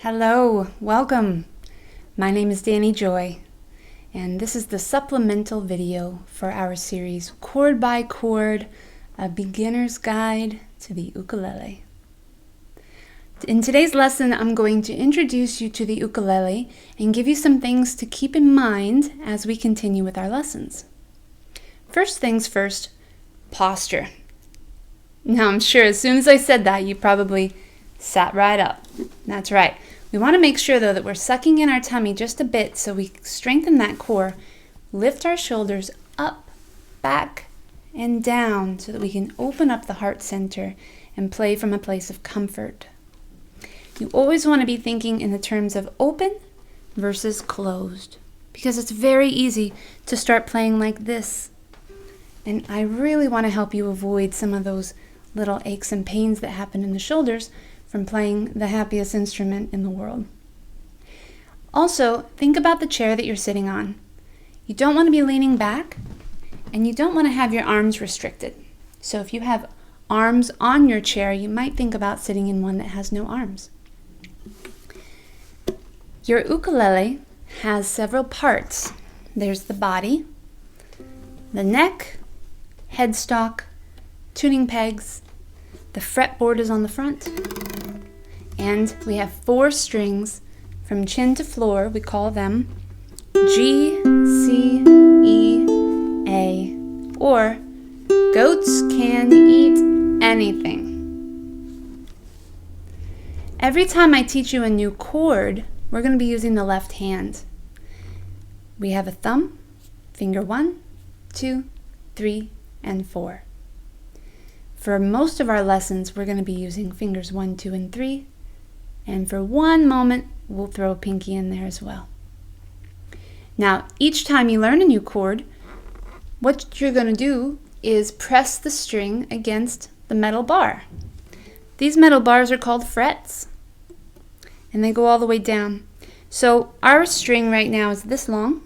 Hello, welcome. My name is Danny Joy, and this is the supplemental video for our series Chord by Chord, a beginner's guide to the ukulele. In today's lesson, I'm going to introduce you to the ukulele and give you some things to keep in mind as we continue with our lessons. First things first, posture. Now, I'm sure as soon as I said that, you probably sat right up. That's right. We want to make sure, though, that we're sucking in our tummy just a bit so we strengthen that core, lift our shoulders up, back, and down so that we can open up the heart center and play from a place of comfort. You always want to be thinking in the terms of open versus closed, because it's very easy to start playing like this. And I really want to help you avoid some of those little aches and pains that happen in the shoulders from playing the happiest instrument in the world. Also, think about the chair that you're sitting on. You don't want to be leaning back, and you don't want to have your arms restricted. So if you have arms on your chair, you might think about sitting in one that has no arms. Your ukulele has several parts. There's the body, the neck, headstock, tuning pegs, the fretboard is on the front, and we have 4 strings from chin to floor. We call them G, C, E, A, or goats can eat anything. Every time I teach you a new chord, we're going to be using the left hand. We have a thumb, finger 1, 2, 3, and 4. For most of our lessons, we're going to be using fingers 1, 2, and 3. And for one moment, we'll throw a pinky in there as well. Now, each time you learn a new chord, what you're going to do is press the string against the metal bar. These metal bars are called frets, and they go all the way down. So our string right now is this long.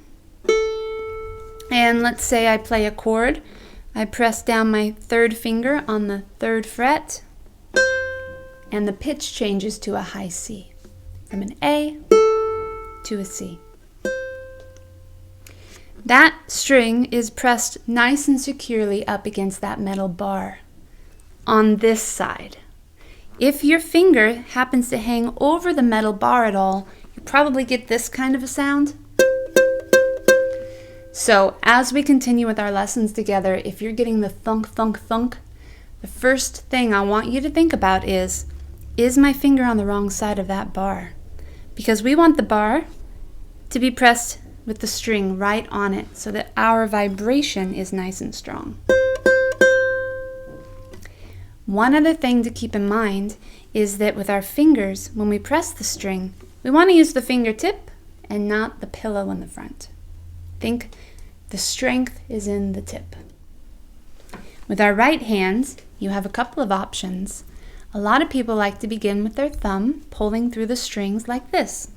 And let's say I play a chord. I press down my 3rd finger on the 3rd fret, and the pitch changes to a high C, from an A to a C. That string is pressed nice and securely up against that metal bar on this side. If your finger happens to hang over the metal bar at all, you probably get this kind of a sound. So as we continue with our lessons together, if you're getting the thunk, thunk, thunk, the first thing I want you to think about is my finger on the wrong side of that bar? Because we want the bar to be pressed with the string right on it so that our vibration is nice and strong. One other thing to keep in mind is that with our fingers, when we press the string, we want to use the fingertip and not the pillow in the front. Think the strength is in the tip. With our right hands, you have a couple of options. A lot of people like to begin with their thumb, pulling through the strings like this.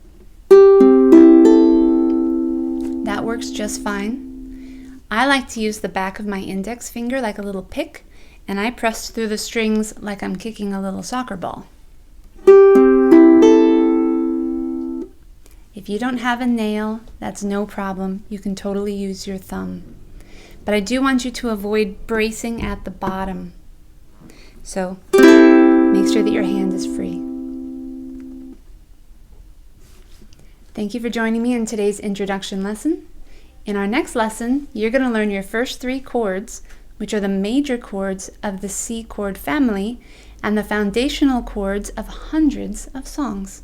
That works just fine. I like to use the back of my index finger like a little pick, and I press through the strings like I'm kicking a little soccer ball. If you don't have a nail, that's no problem. You can totally use your thumb. But I do want you to avoid bracing at the bottom. So make sure that your hand is free. Thank you for joining me in today's introduction lesson. In our next lesson, you're going to learn your first 3 chords, which are the major chords of the C chord family and the foundational chords of hundreds of songs.